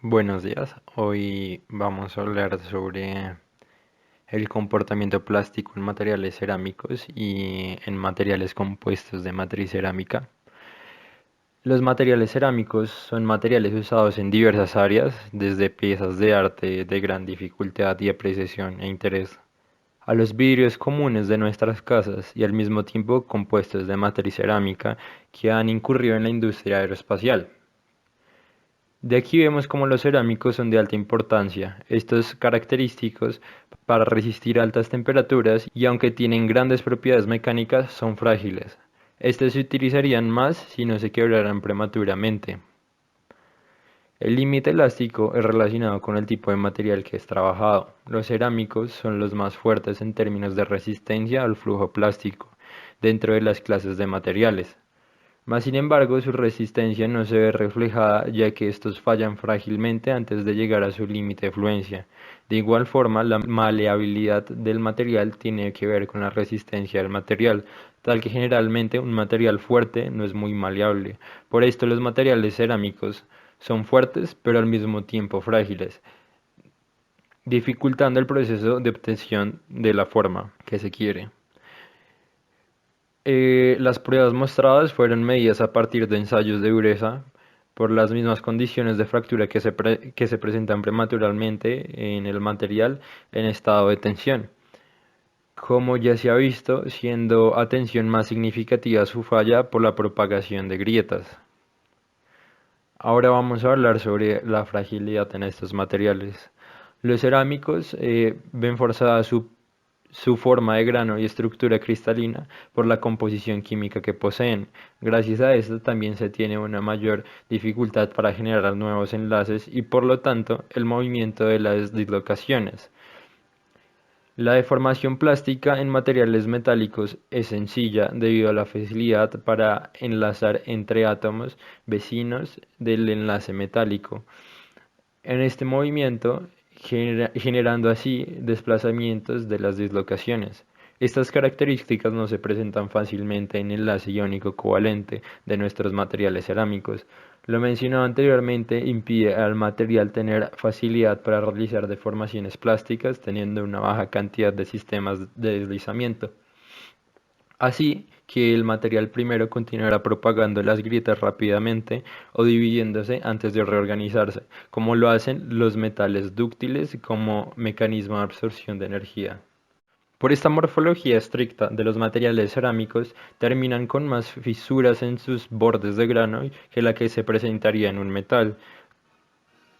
Buenos días, hoy vamos a hablar sobre el comportamiento plástico en materiales cerámicos y en materiales compuestos de matriz cerámica. Los materiales cerámicos son materiales usados en diversas áreas, desde piezas de arte de gran dificultad y apreciación e interés, a los vidrios comunes de nuestras casas y al mismo tiempo compuestos de matriz cerámica que han incurrido en la industria aeroespacial. De aquí vemos cómo los cerámicos son de alta importancia. Estos característicos para resistir altas temperaturas y aunque tienen grandes propiedades mecánicas son frágiles. Estos se utilizarían más si no se quebraran prematuramente. El límite elástico es relacionado con el tipo de material que es trabajado. Los cerámicos son los más fuertes en términos de resistencia al flujo plástico dentro de las clases de materiales. Mas sin embargo, su resistencia no se ve reflejada ya que estos fallan frágilmente antes de llegar a su límite de fluencia. De igual forma, la maleabilidad del material tiene que ver con la resistencia del material, tal que generalmente un material fuerte no es muy maleable. Por esto los materiales cerámicos son fuertes pero al mismo tiempo frágiles, dificultando el proceso de obtención de la forma que se quiere. Las pruebas mostradas fueron medidas a partir de ensayos de dureza por las mismas condiciones de fractura que se presentan prematuramente en el material en estado de tensión. Como ya se ha visto, siendo a tensión más significativa su falla por la propagación de grietas. Ahora vamos a hablar sobre la fragilidad en estos materiales. Los cerámicos ven forzada su forma de grano y estructura cristalina por la composición química que poseen. Gracias a esto también se tiene una mayor dificultad para generar nuevos enlaces y por lo tanto el movimiento de las dislocaciones. La deformación plástica en materiales metálicos es sencilla debido a la facilidad para enlazar entre átomos vecinos del enlace metálico en este movimiento, generando así desplazamientos de las dislocaciones. Estas características no se presentan fácilmente en el enlace iónico covalente de nuestros materiales cerámicos. Lo mencionado anteriormente impide al material tener facilidad para realizar deformaciones plásticas teniendo una baja cantidad de sistemas de deslizamiento. Así que el material primero continuará propagando las grietas rápidamente o dividiéndose antes de reorganizarse, como lo hacen los metales dúctiles como mecanismo de absorción de energía. Por esta morfología estricta de los materiales cerámicos, terminan con más fisuras en sus bordes de grano que la que se presentaría en un metal.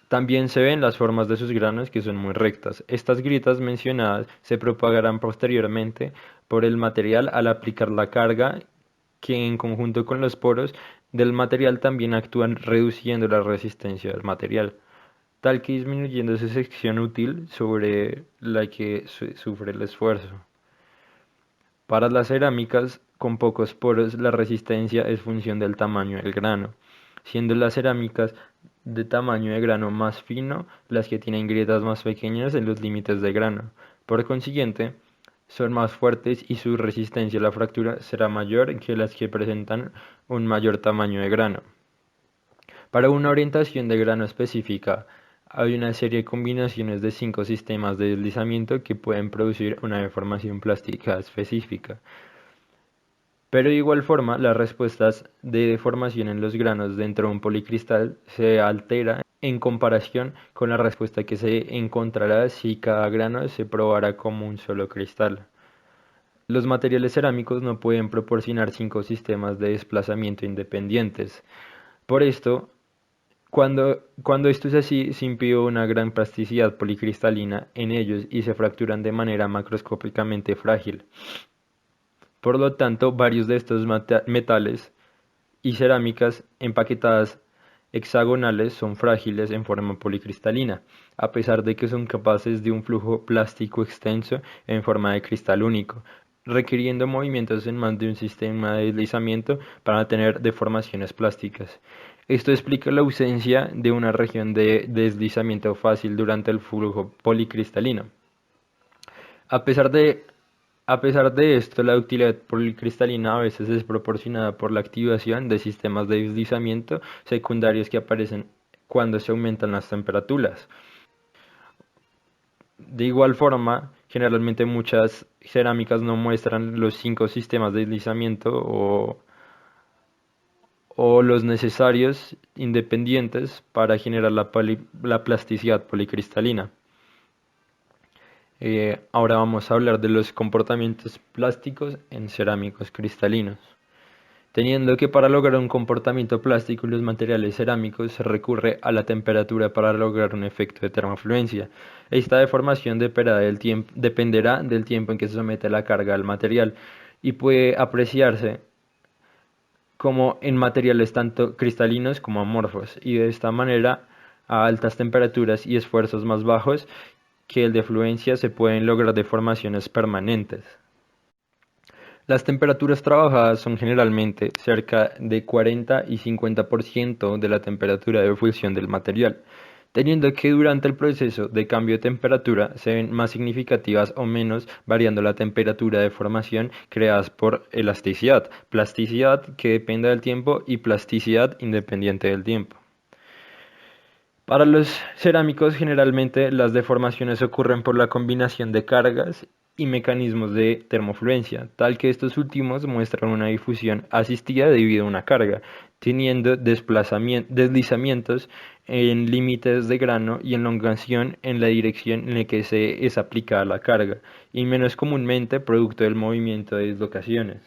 También se ven las formas de sus granos que son muy rectas. Estas grietas mencionadas se propagarán posteriormente por el material al aplicar la carga que en conjunto con los poros del material también actúan reduciendo la resistencia del material, tal que disminuyendo su sección útil sobre la que sufre el esfuerzo. Para las cerámicas con pocos poros la resistencia es función del tamaño del grano, siendo las cerámicas de tamaño de grano más fino las que tienen grietas más pequeñas en los límites de grano. Por consiguiente, son más fuertes y su resistencia a la fractura será mayor que las que presentan un mayor tamaño de grano. Para una orientación de grano específica, hay una serie de combinaciones de 5 sistemas de deslizamiento que pueden producir una deformación plástica específica. Pero de igual forma, las respuestas de deformación en los granos dentro de un policristal se altera en comparación con la respuesta que se encontrará si cada grano se probara como un solo cristal. Los materiales cerámicos no pueden proporcionar 5 sistemas de desplazamiento independientes. Por esto, cuando esto es así, se impide una gran plasticidad policristalina en ellos y se fracturan de manera macroscópicamente frágil. Por lo tanto, varios de estos metales y cerámicas empaquetadas hexagonales son frágiles en forma policristalina, a pesar de que son capaces de un flujo plástico extenso en forma de cristal único, requiriendo movimientos en más de un sistema de deslizamiento para tener deformaciones plásticas. Esto explica la ausencia de una región de deslizamiento fácil durante el flujo policristalino. A pesar de a pesar de esto, la ductilidad policristalina a veces es proporcionada por la activación de sistemas de deslizamiento secundarios que aparecen cuando se aumentan las temperaturas. De igual forma, generalmente muchas cerámicas no muestran los 5 sistemas de deslizamiento o los necesarios independientes para generar la plasticidad policristalina. Ahora vamos a hablar de los comportamientos plásticos en cerámicos cristalinos. Teniendo que para lograr un comportamiento plástico en los materiales cerámicos se recurre a la temperatura para lograr un efecto de termofluencia. Esta deformación dependerá del tiempo en que se somete la carga al material y puede apreciarse como en materiales tanto cristalinos como amorfos, y de esta manera a altas temperaturas y esfuerzos más bajos que el de fluencia se pueden lograr deformaciones permanentes. Las temperaturas trabajadas son generalmente cerca de 40 y 50% de la temperatura de fusión del material, teniendo que durante el proceso de cambio de temperatura se ven más significativas o menos variando la temperatura de formación creadas por elasticidad, plasticidad que depende del tiempo y plasticidad independiente del tiempo. Para los cerámicos, generalmente las deformaciones ocurren por la combinación de cargas y mecanismos de termofluencia, tal que estos últimos muestran una difusión asistida debido a una carga, teniendo deslizamientos en límites de grano y elongación en la dirección en la que es aplicada la carga, y menos comúnmente producto del movimiento de dislocaciones.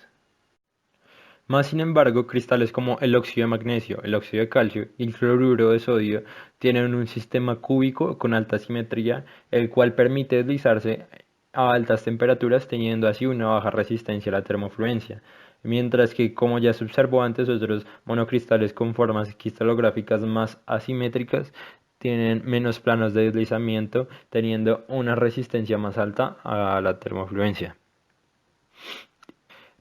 Más sin embargo, cristales como el óxido de magnesio, el óxido de calcio y el cloruro de sodio tienen un sistema cúbico con alta simetría, el cual permite deslizarse a altas temperaturas teniendo así una baja resistencia a la termofluencia, mientras que, como ya se observó antes, otros monocristales con formas cristalográficas más asimétricas tienen menos planos de deslizamiento, teniendo una resistencia más alta a la termofluencia.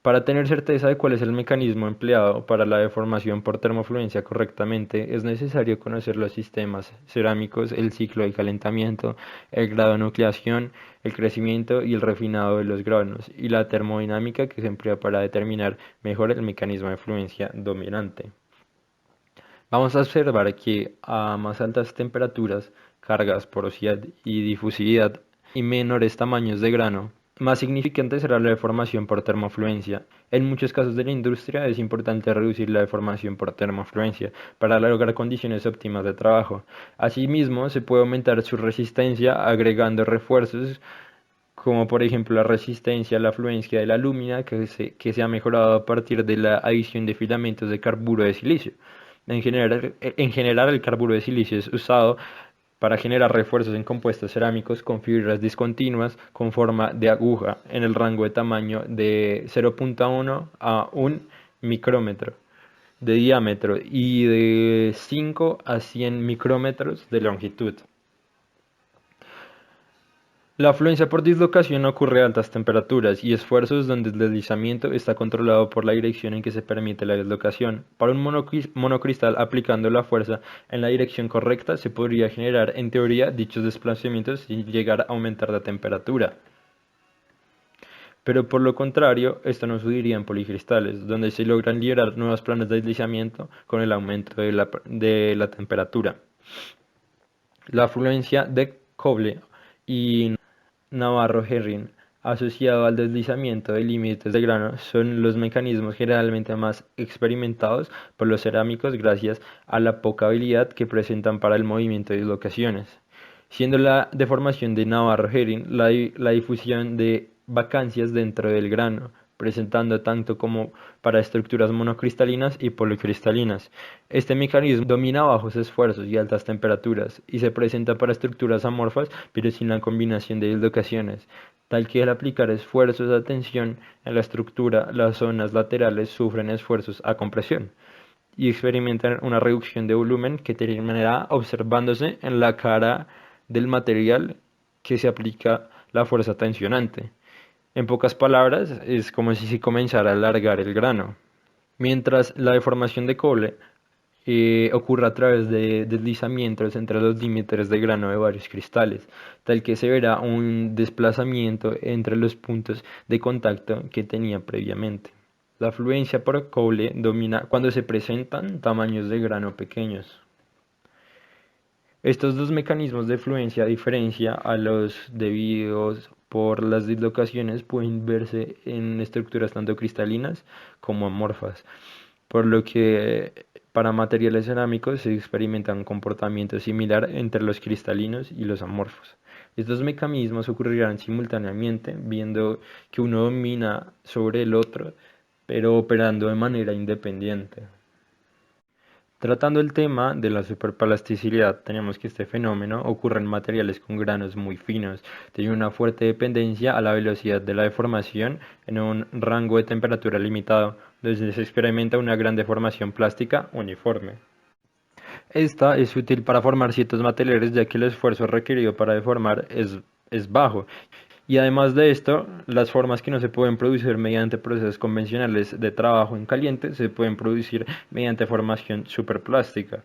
Para tener certeza de cuál es el mecanismo empleado para la deformación por termofluencia correctamente, es necesario conocer los sistemas cerámicos, el ciclo de calentamiento, el grado de nucleación, el crecimiento y el refinado de los granos, y la termodinámica que se emplea para determinar mejor el mecanismo de fluencia dominante. Vamos a observar que a más altas temperaturas, cargas, porosidad y difusividad y menores tamaños de grano, más significante será la deformación por termofluencia. En muchos casos de la industria es importante reducir la deformación por termofluencia para lograr condiciones óptimas de trabajo. Asimismo, se puede aumentar su resistencia agregando refuerzos como por ejemplo la resistencia a la fluencia de la alúmina que se ha mejorado a partir de la adición de filamentos de carburo de silicio. En general, el carburo de silicio es usado para generar refuerzos en compuestos cerámicos con fibras discontinuas con forma de aguja en el rango de tamaño de 0,1 a 1 micrómetro de diámetro y de 5 a 100 micrómetros de longitud. La fluencia por dislocación ocurre a altas temperaturas y esfuerzos donde el deslizamiento está controlado por la dirección en que se permite la dislocación. Para un monocristal aplicando la fuerza en la dirección correcta se podría generar en teoría dichos desplazamientos sin llegar a aumentar la temperatura. Pero por lo contrario, esto no sucedería en policristales, donde se logran liberar nuevos planos de deslizamiento con el aumento de la temperatura. La fluencia de Coble y Navarro-Herring, asociado al deslizamiento de límites de grano, son los mecanismos generalmente más experimentados por los cerámicos gracias a la poca habilidad que presentan para el movimiento de dislocaciones, siendo la deformación de Navarro-Herring la difusión de vacancias dentro del grano, presentando tanto como para estructuras monocristalinas y policristalinas. Este mecanismo domina bajos esfuerzos y altas temperaturas y se presenta para estructuras amorfas pero sin la combinación de dislocaciones, tal que al aplicar esfuerzos de tensión en la estructura, las zonas laterales sufren esfuerzos a compresión y experimentan una reducción de volumen que terminará observándose en la cara del material que se aplica la fuerza tensionante. En pocas palabras, es como si se comenzara a alargar el grano. Mientras la deformación de cobre ocurre a través de deslizamientos entre los límites de grano de varios cristales, tal que se verá un desplazamiento entre los puntos de contacto que tenía previamente. La fluencia por cobre domina cuando se presentan tamaños de grano pequeños. Estos dos mecanismos de fluencia, a diferencia a los debidos por las dislocaciones, pueden verse en estructuras tanto cristalinas como amorfas, por lo que para materiales cerámicos se experimenta un comportamiento similar entre los cristalinos y los amorfos. Estos mecanismos ocurrirán simultáneamente, viendo que uno domina sobre el otro, pero operando de manera independiente. Tratando el tema de la superplasticidad, tenemos que este fenómeno ocurre en materiales con granos muy finos, tiene una fuerte dependencia a la velocidad de la deformación en un rango de temperatura limitado, donde se experimenta una gran deformación plástica uniforme. Esta es útil para formar ciertos materiales ya que el esfuerzo requerido para deformar es bajo. Y además de esto, las formas que no se pueden producir mediante procesos convencionales de trabajo en caliente se pueden producir mediante formación superplástica,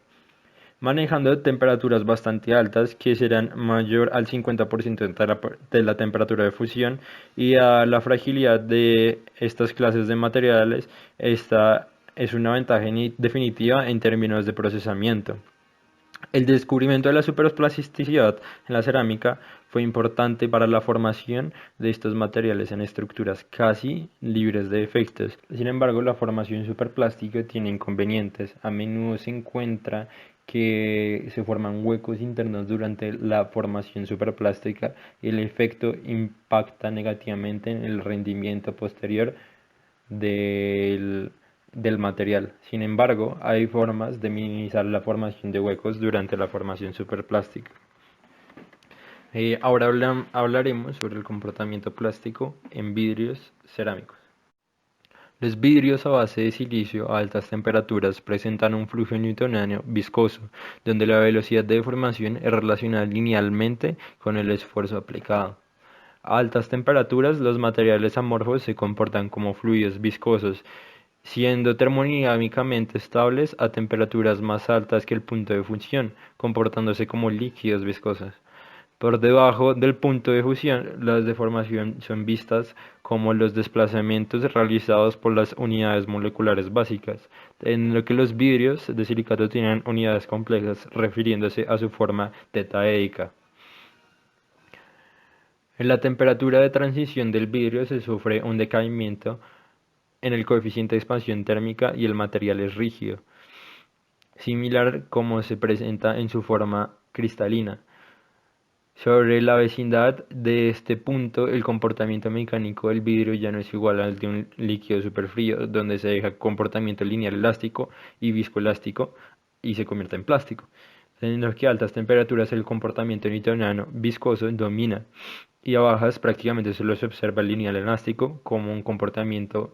manejando temperaturas bastante altas que serán mayor al 50% de la temperatura de fusión y a la fragilidad de estas clases de materiales. Esta es una ventaja definitiva en términos de procesamiento. El descubrimiento de la superplasticidad en la cerámica fue importante para la formación de estos materiales en estructuras casi libres de defectos. Sin embargo, la formación superplástica tiene inconvenientes. A menudo se encuentra que se forman huecos internos durante la formación superplástica y el efecto impacta negativamente en el rendimiento posterior del, del material. Sin embargo, hay formas de minimizar la formación de huecos durante la formación superplástica. Ahora hablaremos sobre el comportamiento plástico en vidrios cerámicos. Los vidrios a base de silicio a altas temperaturas presentan un flujo newtoniano viscoso, donde la velocidad de deformación es relacionada linealmente con el esfuerzo aplicado. A altas temperaturas, los materiales amorfos se comportan como fluidos viscosos, siendo termodinámicamente estables a temperaturas más altas que el punto de fusión, comportándose como líquidos viscosos. Por debajo del punto de fusión, las deformaciones son vistas como los desplazamientos realizados por las unidades moleculares básicas, en lo que los vidrios de silicato tienen unidades complejas, refiriéndose a su forma tetaédrica. En la temperatura de transición del vidrio se sufre un decaimiento en el coeficiente de expansión térmica y el material es rígido, similar como se presenta en su forma cristalina. Sobre la vecindad de este punto, el comportamiento mecánico del vidrio ya no es igual al de un líquido superfrío, donde se deja comportamiento lineal elástico y viscoelástico y se convierte en plástico. Teniendo que a altas temperaturas el comportamiento newtoniano viscoso domina y a bajas prácticamente solo se observa el lineal elástico como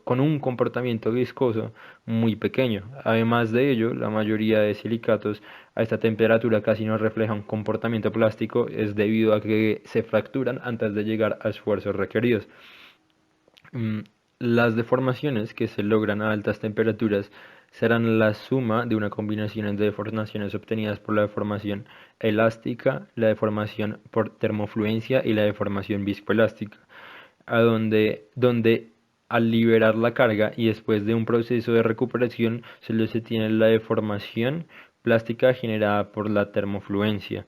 con un comportamiento viscoso muy pequeño. Además de ello, la mayoría de silicatos a esta temperatura casi no refleja un comportamiento plástico, es debido a que se fracturan antes de llegar a esfuerzos requeridos. Mm, Las deformaciones que se logran a altas temperaturas serán la suma de una combinación de deformaciones obtenidas por la deformación elástica, la deformación por termofluencia y la deformación viscoelástica, donde al liberar la carga y después de un proceso de recuperación solo se tiene la deformación plástica generada por la termofluencia.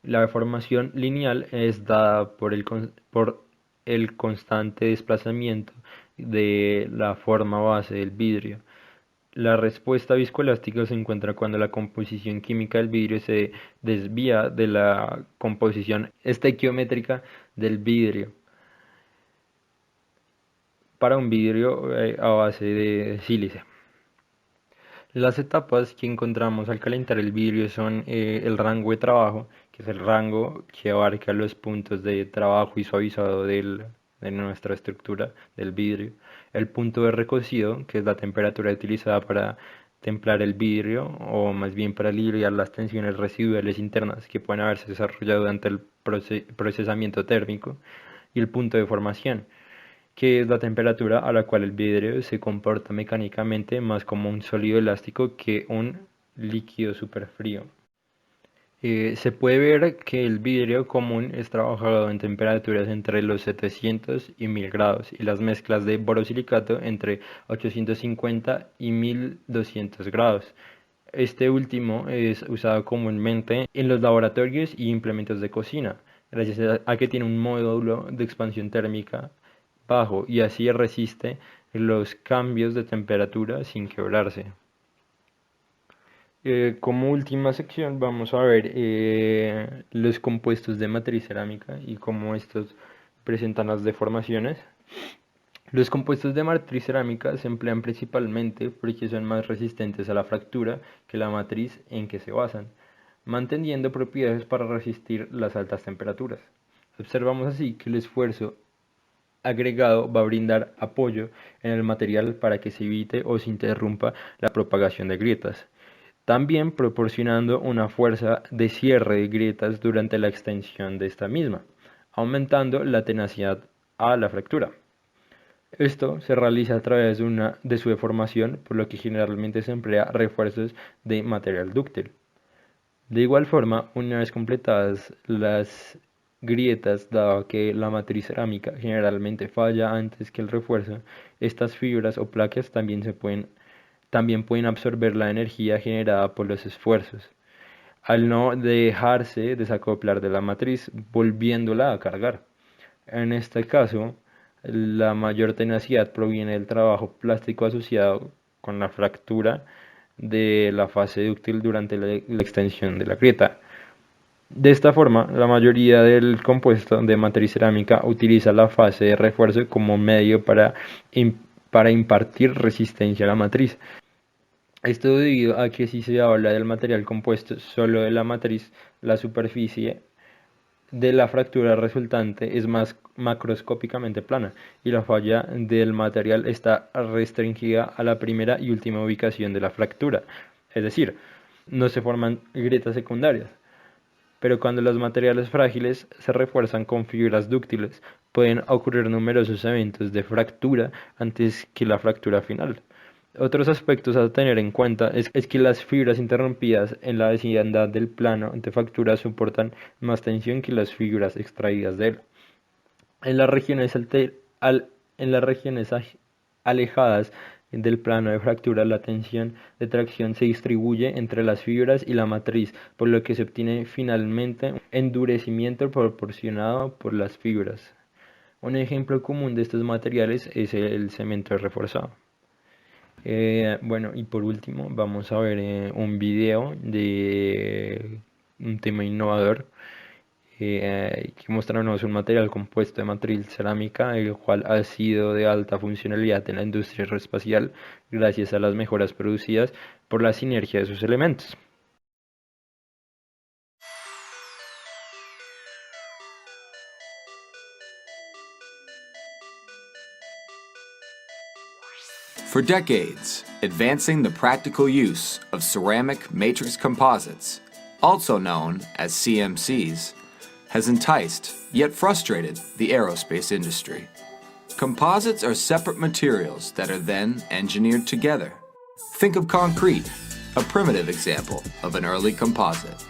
La deformación lineal es dada por el constante desplazamiento de la forma base del vidrio. La respuesta viscoelástica se encuentra cuando la composición química del vidrio se desvía de la composición estequiométrica del vidrio para un vidrio a base de sílice. Las etapas que encontramos al calentar el vidrio son el rango de trabajo, que es el rango que abarca los puntos de trabajo y suavizado de nuestra estructura del vidrio. El punto de recocido, que es la temperatura utilizada para templar el vidrio, o más bien para aliviar las tensiones residuales internas que pueden haberse desarrollado durante el procesamiento térmico. Y el punto de formación, que es la temperatura a la cual el vidrio se comporta mecánicamente más como un sólido elástico que un líquido superfrío. Se puede ver que el vidrio común es trabajado en temperaturas entre los 700 y 1000 grados y las mezclas de borosilicato entre 850 y 1200 grados. Este último es usado comúnmente en los laboratorios y implementos de cocina, gracias a que tiene un módulo de expansión térmica bajo y así resiste los cambios de temperatura sin quebrarse. Como última sección vamos a ver los compuestos de matriz cerámica y cómo estos presentan las deformaciones. Los compuestos de matriz cerámica se emplean principalmente porque son más resistentes a la fractura que la matriz en que se basan, manteniendo propiedades para resistir las altas temperaturas. Observamos así que el esfuerzo agregado va a brindar apoyo en el material para que se evite o se interrumpa la propagación de grietas, también proporcionando una fuerza de cierre de grietas durante la extensión de esta misma, aumentando la tenacidad a la fractura. Esto se realiza a través de su deformación, por lo que generalmente se emplea refuerzos de material dúctil. De igual forma, una vez completadas las grietas, dado que la matriz cerámica generalmente falla antes que el refuerzo, estas fibras o placas también pueden absorber la energía generada por los esfuerzos, al no dejarse desacoplar de la matriz, volviéndola a cargar. En este caso, la mayor tenacidad proviene del trabajo plástico asociado con la fractura de la fase dúctil durante la extensión de la grieta. De esta forma, la mayoría del compuesto de matriz cerámica utiliza la fase de refuerzo como medio para impartir resistencia a la matriz. Esto debido a que si se habla del material compuesto solo de la matriz, la superficie de la fractura resultante es más macroscópicamente plana y la falla del material está restringida a la primera y última ubicación de la fractura, es decir, no se forman grietas secundarias. Pero cuando los materiales frágiles se refuerzan con fibras dúctiles, pueden ocurrir numerosos eventos de fractura antes que la fractura final. Otros aspectos a tener en cuenta es que las fibras interrumpidas en la vecindad del plano de fractura soportan más tensión que las fibras extraídas de él. En las regiones, alejadas del plano de fractura, la tensión de tracción se distribuye entre las fibras y la matriz, por lo que se obtiene finalmente un endurecimiento proporcionado por las fibras. Un ejemplo común de estos materiales es el cemento reforzado. Bueno, y por último vamos a ver un video de un tema innovador que mostrarnos un material compuesto de matriz cerámica, el cual ha sido de alta funcionalidad en la industria aeroespacial gracias a las mejoras producidas por la sinergia de sus elementos. For decades, advancing the practical use of ceramic matrix composites, also known as CMCs, has enticed, yet frustrated, the aerospace industry. Composites are separate materials that are then engineered together. Think of concrete, a primitive example of an early composite.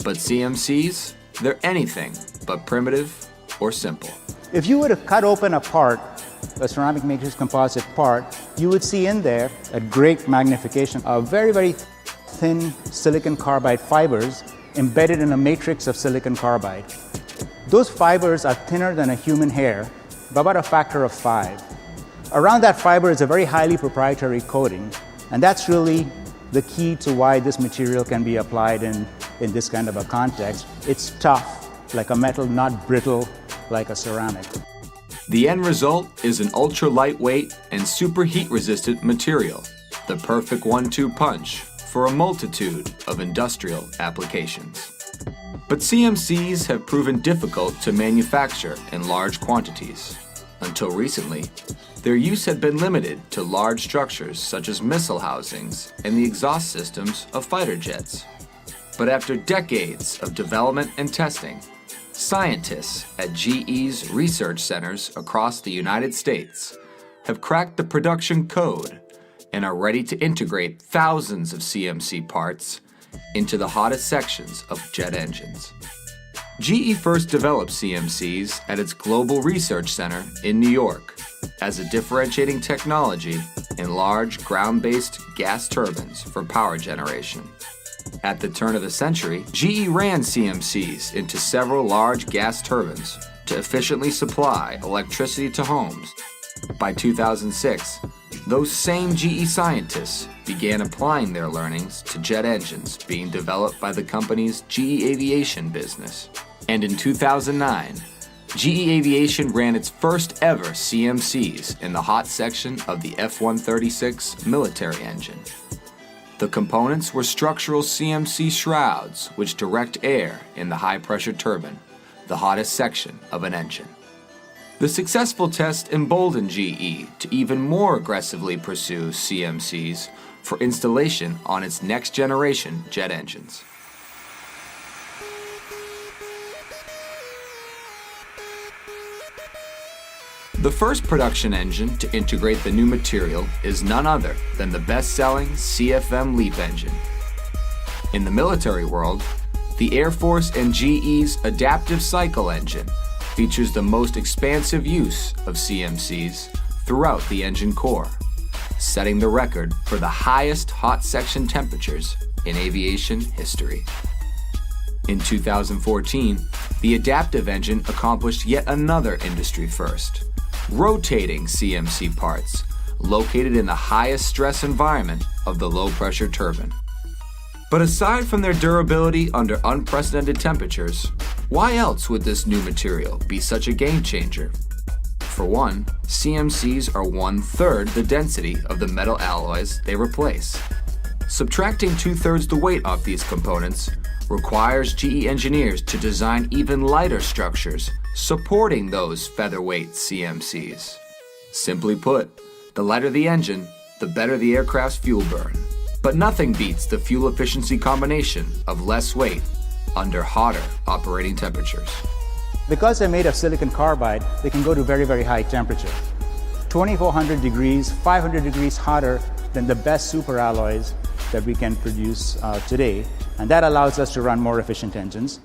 But CMCs, they're anything but primitive or simple. If you were to cut open a part, a ceramic matrix composite part, you would see in there, at great magnification, very, very thin silicon carbide fibers embedded in a matrix of silicon carbide. Those fibers are thinner than a human hair, by about a factor of 5. Around that fiber is a very highly proprietary coating, and that's really the key to why this material can be applied in this kind of a context. It's tough, like a metal, not brittle, like a ceramic. The end result is an ultra-lightweight and super heat-resistant material, the perfect 1-2 punch for a multitude of industrial applications. But CMCs have proven difficult to manufacture in large quantities. Until recently, their use had been limited to large structures such as missile housings and the exhaust systems of fighter jets. But after decades of development and testing, scientists at GE's research centers across the United States have cracked the production code and are ready to integrate thousands of CMC parts into the hottest sections of jet engines. GE first developed CMCs at its Global Research Center in New York as a differentiating technology in large ground-based gas turbines for power generation. At the turn of the century, GE ran CMCs into several large gas turbines to efficiently supply electricity to homes. By 2006, those same GE scientists began applying their learnings to jet engines being developed by the company's GE Aviation business. And in 2009, GE Aviation ran its first ever CMCs in the hot section of the F-136 military engine. The components were structural CMC shrouds which direct air in the high-pressure turbine, the hottest section of an engine. The successful test emboldened GE to even more aggressively pursue CMCs for installation on its next-generation jet engines. The first production engine to integrate the new material is none other than the best-selling CFM LEAP engine. In the military world, the Air Force and GE's Adaptive Cycle engine features the most expansive use of CMCs throughout the engine core, setting the record for the highest hot section temperatures in aviation history. In 2014, the Adaptive engine accomplished yet another industry first, rotating CMC parts located in the highest stress environment of the low-pressure turbine. But aside from their durability under unprecedented temperatures, why else would this new material be such a game changer? For one, CMCs are 1/3 the density of the metal alloys they replace. Subtracting 2/3 the weight off these components requires GE engineers to design even lighter structures supporting those featherweight CMCs. Simply put, the lighter the engine, the better the aircraft's fuel burn. But nothing beats the fuel efficiency combination of less weight under hotter operating temperatures. Because they're made of silicon carbide, they can go to very, very high temperature. 2400 degrees, 500 degrees hotter than the best super alloys that we can produce today. And that allows us to run more efficient engines.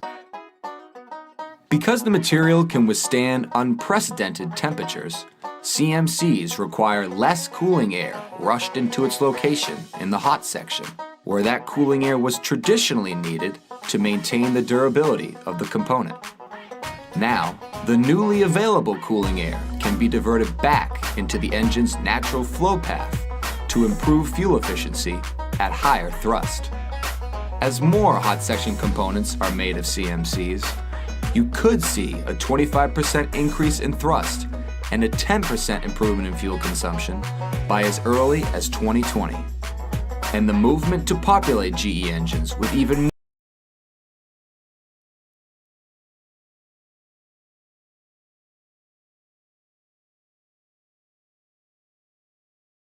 Because the material can withstand unprecedented temperatures, CMCs require less cooling air rushed into its location in the hot section, where that cooling air was traditionally needed to maintain the durability of the component. Now, the newly available cooling air can be diverted back into the engine's natural flow path to improve fuel efficiency at higher thrust. As more hot section components are made of CMCs, you could see a 25% increase in thrust and a 10% improvement in fuel consumption by as early as 2020. And the movement to populate GE engines with even